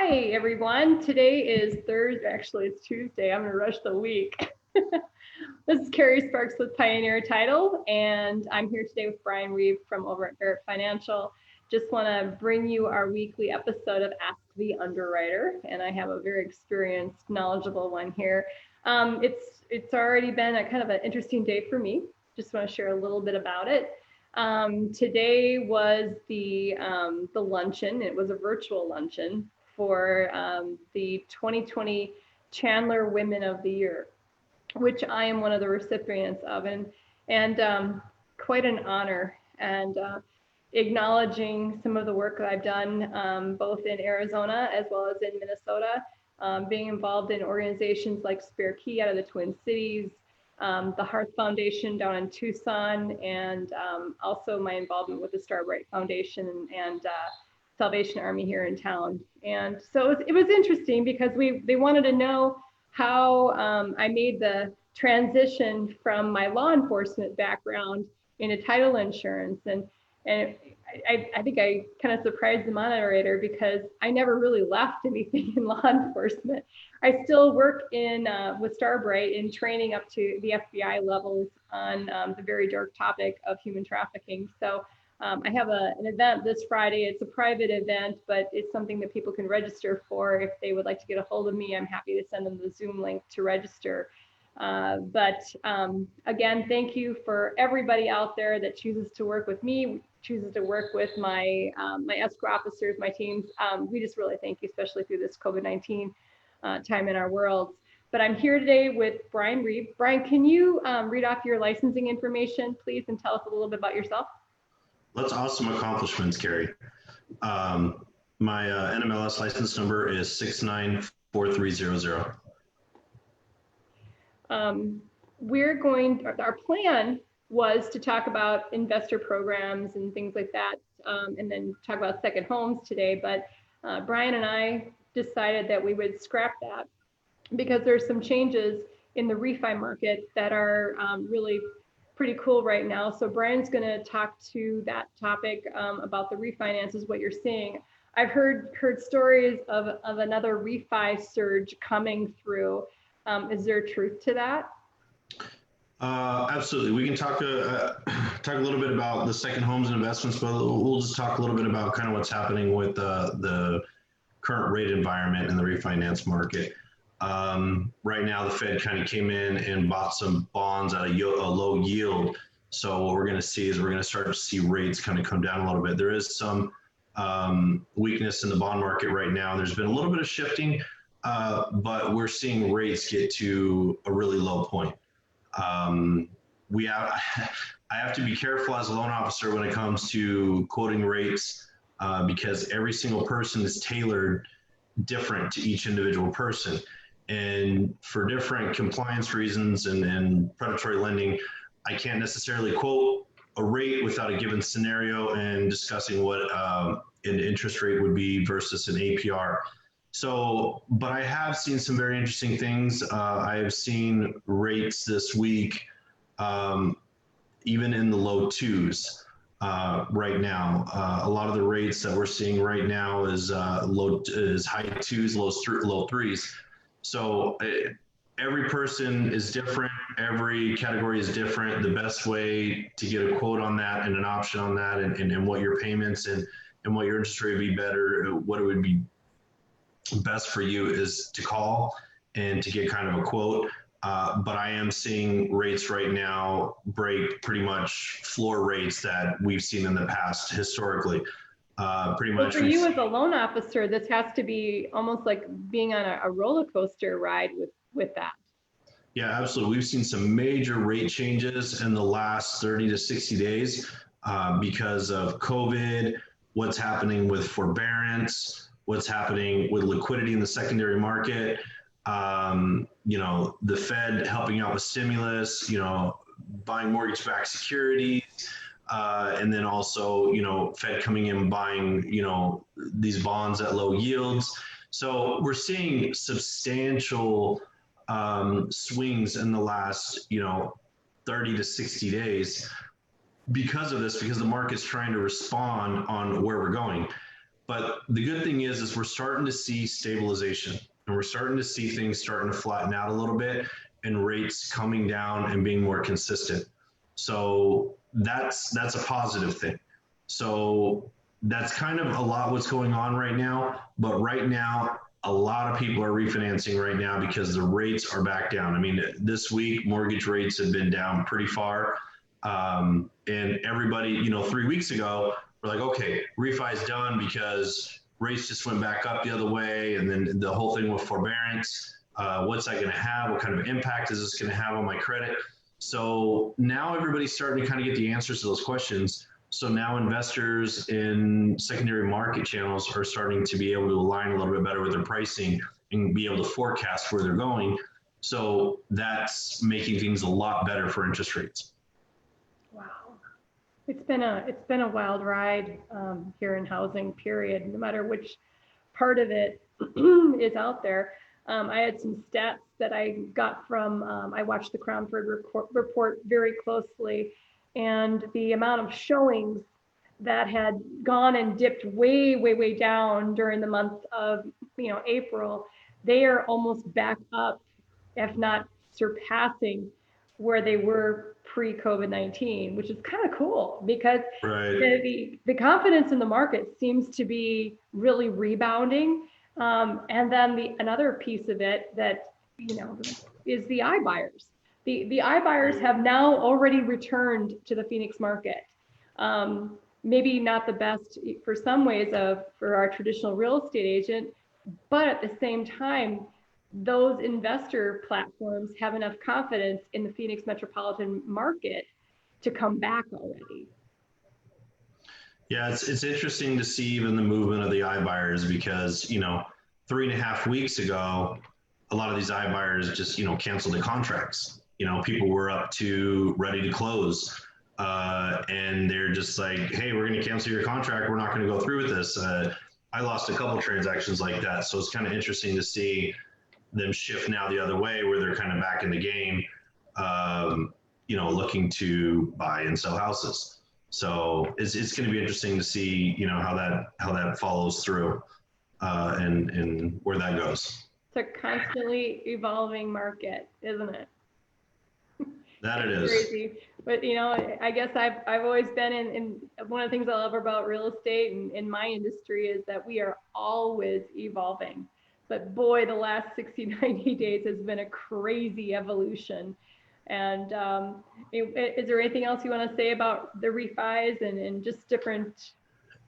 Hi, everyone. Today is Thursday. Actually, it's Tuesday. I'm going to rush the week. This is Carrie Sparks with Pioneer Title, and I'm here today with Brian Reeve from over at Reef Financial. Just want to bring you our weekly episode of Ask the Underwriter, and I have a very experienced, knowledgeable one here. It's already been a kind of an interesting day for me. Just want to share a little bit about it. Today was the luncheon. It was a virtual luncheon for the 2020 Chandler Women of the Year, which I am one of the recipients of, and quite an honor, and acknowledging some of the work that I've done both in Arizona as well as in Minnesota, being involved in organizations like Spare Key out of the Twin Cities, the Hearth Foundation down in Tucson, and also my involvement with the Starbright Foundation and Salvation Army here in town. And so it was interesting because they wanted to know how I made the transition from my law enforcement background into title insurance. And I think I kind of surprised the moderator because I never really left anything in law enforcement. I still work in with Starbright in training up to the FBI levels on the very dark topic of human trafficking. So I have an event this Friday. It's a private event, but it's something that people can register for. If they would like to get a hold of me, I'm happy to send them the Zoom link to register. But again, thank you for everybody out there that chooses to work with me, chooses to work with my my escrow officers, my teams. We just really thank you, especially through this COVID-19 time in our world. But I'm here today with Brian Reeve. Brian, can you read off your licensing information, please, and tell us a little bit about yourself? That's awesome accomplishments, Carrie. My NMLS license number is 694300. Our plan was to talk about investor programs and things like that, and then talk about second homes today. But Brian and I decided that we would scrap that because there's some changes in the refi market that are really pretty cool right now. So Brian's going to talk to that topic about the refinances, what you're seeing. I've heard stories of another refi surge coming through. Is there truth to that? Absolutely. We can talk a little bit about the second homes and investments, but we'll just talk a little bit about kind of what's happening with the current rate environment in the refinance market. Right now, the Fed kind of came in and bought some bonds at a low yield. So what we're going to see is we're going to start to see rates kind of come down a little bit. There is some weakness in the bond market right now. There's been a little bit of shifting, but we're seeing rates get to a really low point. I have to be careful as a loan officer when it comes to quoting rates because every single person is tailored different to each individual person. And for different compliance reasons and predatory lending, I can't necessarily quote a rate without a given scenario and discussing what an interest rate would be versus an APR. So, but I have seen some very interesting things. I have seen rates this week, even in the low twos right now. A lot of the rates that we're seeing right now is high twos, low threes. So every person is different. Every category is different. The best way to get a quote on that and an option on that and what your payments and what your interest rate would be better, what it would be best for you is to call and to get kind of a quote. But I am seeing rates right now break pretty much floor rates that we've seen in the past historically. Pretty much. Well, for you as a loan officer, this has to be almost like being on a roller coaster ride with that. Yeah, absolutely. We've seen some major rate changes in the last 30 to 60 days because of COVID, what's happening with forbearance, what's happening with liquidity in the secondary market, the Fed helping out with stimulus, buying mortgage-backed securities, and then also, Fed coming in buying, these bonds at low yields. So we're seeing substantial swings in the last, 30 to 60 days because of this, because the market's trying to respond on where we're going. But the good thing is we're starting to see stabilization, and we're starting to see things starting to flatten out a little bit and rates coming down and being more consistent. So that's a positive thing. So that's kind of a lot what's going on right now. But right now, a lot of people are refinancing right now because the rates are back down. I mean, this week, mortgage rates have been down pretty far. And everybody, 3 weeks ago, we're like, okay, refi's done because rates just went back up the other way. And then the whole thing with forbearance, what's that going to have? What kind of impact is this going to have on my credit? So now everybody's starting to kind of get the answers to those questions. So now investors in secondary market channels are starting to be able to align a little bit better with their pricing and be able to forecast where they're going. So that's making things a lot better for interest rates. Wow. It's been a wild ride here in housing, period, no matter which part of it is out there. I had some stats that I got from, I watched the Cromford report very closely, and the amount of showings that had gone and dipped way, way, way down during the month of, April, they are almost back up, if not surpassing where they were pre-COVID-19, which is kind of cool because right. the confidence in the market seems to be really rebounding. And then another piece of it that, is the iBuyers. The iBuyers have now already returned to the Phoenix market. Maybe not the best for some ways for our traditional real estate agent, but at the same time, those investor platforms have enough confidence in the Phoenix metropolitan market to come back already. Yeah, it's interesting to see even the movement of the iBuyers because, 3.5 weeks ago, a lot of these iBuyers just, canceled the contracts. People were up to ready to close. And they're just like, hey, we're going to cancel your contract. We're not going to go through with this. I lost a couple transactions like that. So it's kind of interesting to see them shift now the other way where they're kind of back in the game, looking to buy and sell houses. So it's going to be interesting to see, how that follows through and where that goes. It's a constantly evolving market, isn't it? That it is. Crazy. But, I guess I've always been in one of the things I love about real estate and in my industry is that we are always evolving. But boy, the last 60, 90 days has been a crazy evolution. And is there anything else you want to say about the Reef Eyes and just different?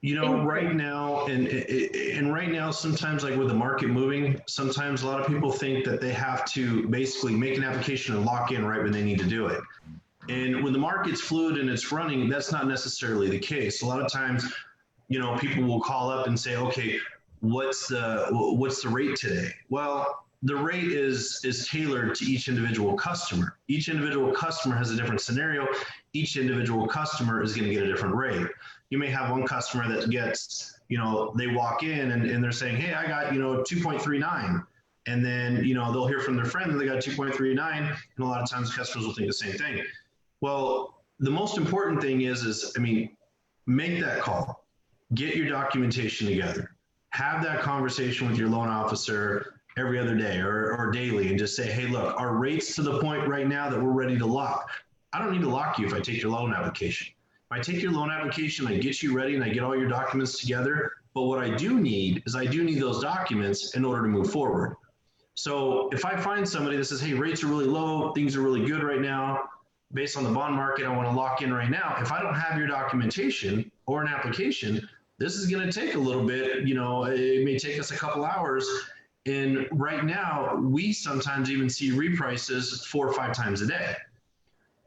Right now, and right now, sometimes like with the market moving, sometimes a lot of people think that they have to basically make an application and lock in right when they need to do it. And when the market's fluid and it's running, that's not necessarily the case. A lot of times, people will call up and say, okay, what's the rate today? Well, the rate is tailored to each individual customer. Each individual customer has a different scenario. Each individual customer is going to get a different rate. You may have one customer that gets, they walk in and they're saying, hey, I got, 2.39. And then, they'll hear from their friend that they got 2.39. And a lot of times customers will think the same thing. Well, the most important thing is make that call, get your documentation together, have that conversation with your loan officer every other day or daily and just say, hey, look, our rate's to the point right now that we're ready to lock. I don't need to lock you if I take your loan application. If I take your loan application, I get you ready and I get all your documents together. But what I do need is those documents in order to move forward. So if I find somebody that says, hey, rates are really low, things are really good right now, based on the bond market, I want to lock in right now. If I don't have your documentation or an application, this is going to take a little bit, it may take us a couple hours. And right now, we sometimes even see reprices 4 or 5 times a day.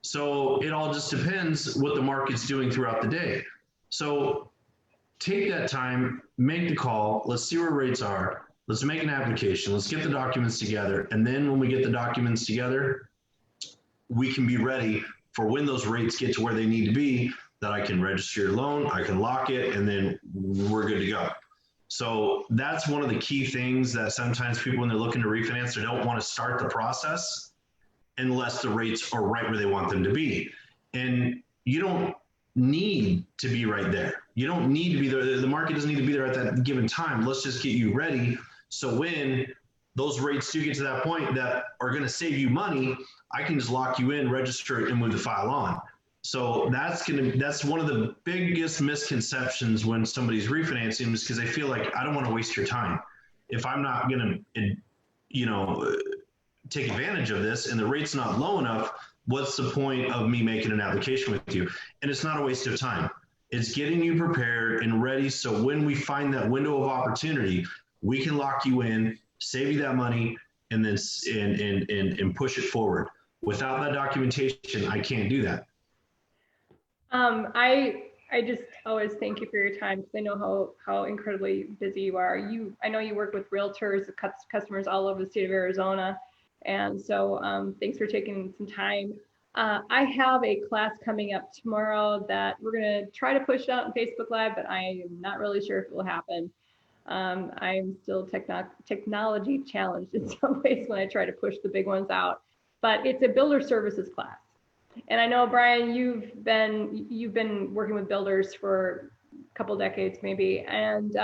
So it all just depends what the market's doing throughout the day. So take that time, make the call. Let's see where rates are. Let's make an application. Let's get the documents together. And then when we get the documents together, we can be ready for when those rates get to where they need to be, that I can register your loan, I can lock it, and then we're good to go. So that's one of the key things that sometimes people, when they're looking to refinance, they don't want to start the process unless the rates are right where they want them to be. And you don't need to be right there. You don't need to be there. The market doesn't need to be there at that given time. Let's just get you ready. So when those rates do get to that point that are going to save you money, I can just lock you in, register it, and move the file on. So that's one of the biggest misconceptions when somebody's refinancing, is because they feel like, I don't want to waste your time. If I'm not going to, take advantage of this and the rate's not low enough, what's the point of me making an application with you? And it's not a waste of time. It's getting you prepared and ready. So when we find that window of opportunity, we can lock you in, save you that money, and then and push it forward. Without that documentation, I can't do that. I just always thank you for your time, because I know how incredibly busy you are. I know you work with realtors, customers all over the state of Arizona. And so thanks for taking some time. I have a class coming up tomorrow that we're going to try to push out on Facebook Live, but I am not really sure if it will happen. I'm still technology challenged in some ways when I try to push the big ones out, but it's a builder services class. And I know, Brian, you've been working with builders for a couple decades maybe, and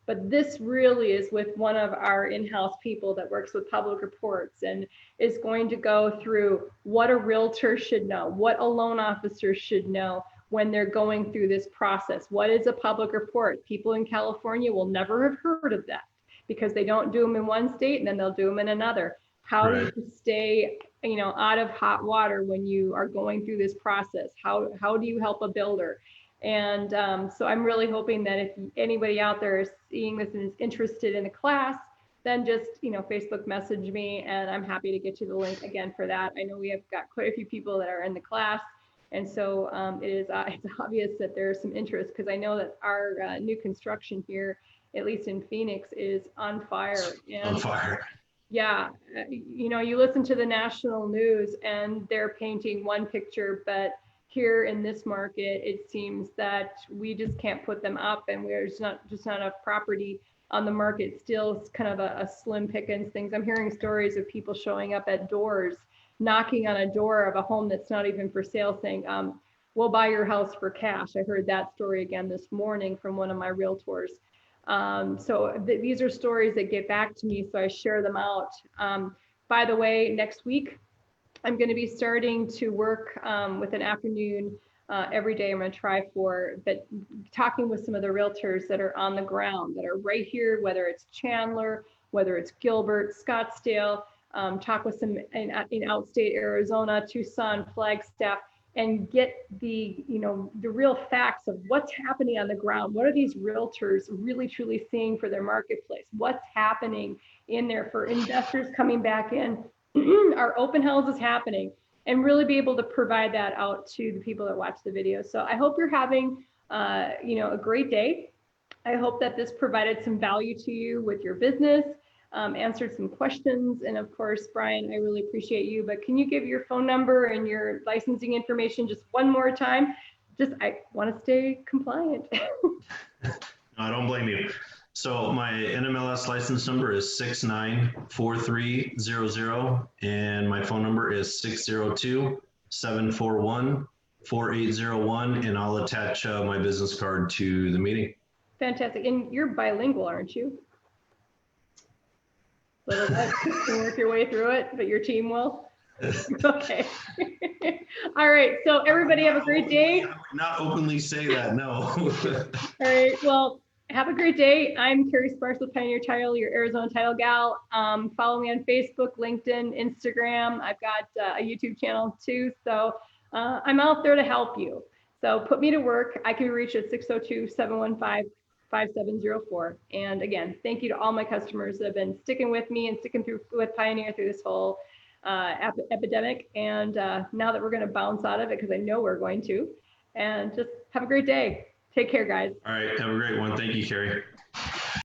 but this really is with one of our in-house people that works with public reports and is going to go through what a realtor should know, what a loan officer should know when they're going through this process. What is a public report? People in California will never have heard of that because they don't do them in one state and then they'll do them in another. How do you stay, out of hot water when you are going through this process? How do you help a builder? And so I'm really hoping that if anybody out there is seeing this and is interested in the class, then just, Facebook message me and I'm happy to get you the link again for that. I know we have got quite a few people that are in the class. And so it's obvious that there's some interest, because I know that our new construction here, at least in Phoenix, is on fire. On fire. Yeah, you listen to the national news and they're painting one picture, but here in this market, it seems that we just can't put them up, and there's not enough property on the market. Still, it's kind of a slim pickings things. I'm hearing stories of people showing up at doors, knocking on a door of a home that's not even for sale, saying, we'll buy your house for cash. I heard that story again this morning from one of my realtors. These are stories that get back to me, so I share them out. By the way, next week, I'm going to be starting to work with an afternoon every day. I'm going to try but talking with some of the realtors that are on the ground, that are right here, whether it's Chandler, whether it's Gilbert, Scottsdale, talk with some in outstate Arizona, Tucson, Flagstaff, and get the real facts of what's happening on the ground. What are these realtors really truly seeing for their marketplace? What's happening in there for investors coming back in? Our open houses happening, and really be able to provide that out to the people that watch the video. So I hope you're having a great day. I hope that this provided some value to you with your business, answered some questions. And of course, Brian, I really appreciate you, but can you give your phone number and your licensing information just one more time? I want to stay compliant. No, I don't blame you. So my NMLS license number is 694300, and my phone number is 602-741-4801, and I'll attach my business card to the meeting. Fantastic. And you're bilingual, aren't you? Little bit. You'll work your way through it, but your team will? Okay. All right. So everybody have a great day. I would not openly say that, no. All right. Well, have a great day. I'm Carrie Sparks with Pioneer Title, your Arizona title gal. Follow me on Facebook, LinkedIn, Instagram. I've got a YouTube channel too. So I'm out there to help you. So put me to work. I can reach at 602-715-5704. And again, thank you to all my customers that have been sticking with me and sticking through with Pioneer through this whole epidemic. And now that we're going to bounce out of it, because I know we're going to, and just have a great day. Take care, guys. All right. Have a great one. Thank you, Carrie.